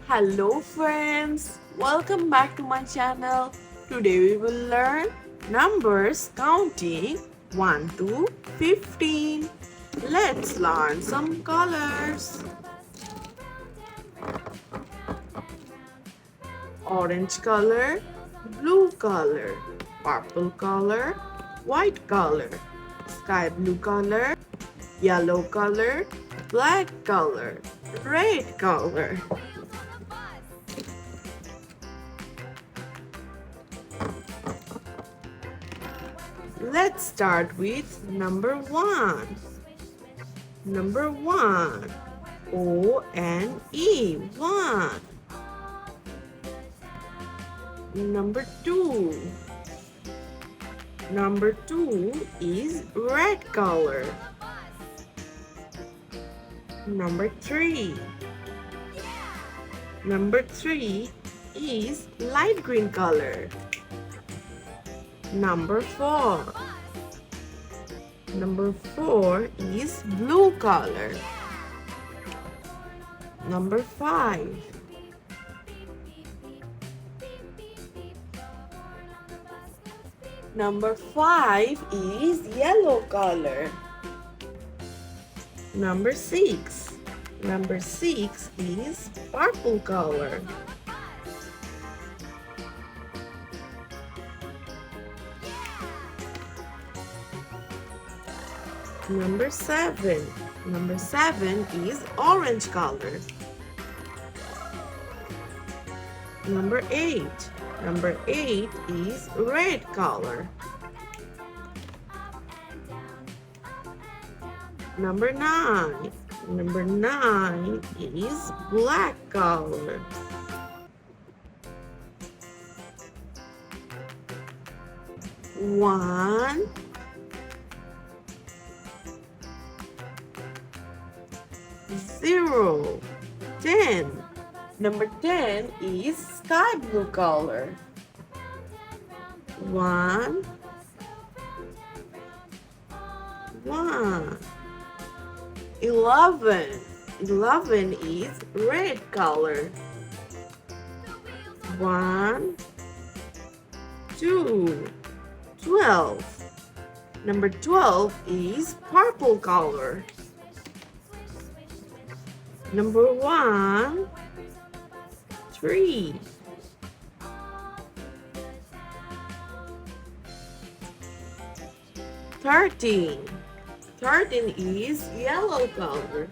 Hello friends, welcome back to my channel. Today we will learn numbers counting 1 to 15. Let's learn some colors. Orange color, blue color, purple color, white color, sky blue color, yellow color, black color, red color. Let's start with number 1. Number 1. O-N-E, 1. Number 2. Number 2 is red color. Number 3. Number 3 is light green color. Number 4. Number 4 is blue color. Number 5. Number 5 is yellow color. Number 6. Number 6 is purple color. Number 7. Number 7 is orange color. Number 8. Number 8 is red color. Number 9. Number 9 is black color. One, zero, 10. Number 10 is sky blue color. 1, 1. 11. 11 is red color. 1, 2. 12. Number 12 is purple color. Number 1, 3. 13. 13 is yellow color.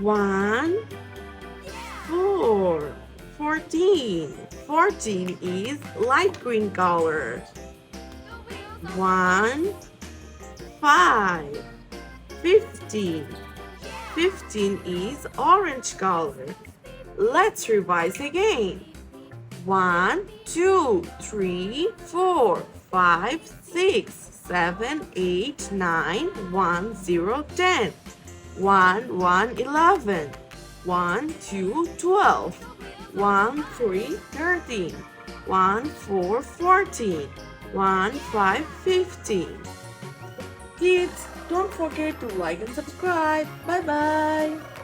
1, 4. 14. 14 is light green color. 1, 5. 15. 15 is orange color. Let's revise again. 1, 2, 3, 4, 5, 6, 7, 8, 9, 1, 0, 10. 1, 1, 11. 1, 2, 12. 1, 3, 13. 1, 4, 14. 1, 5, 15. Kids, don't forget to like and subscribe. Bye bye.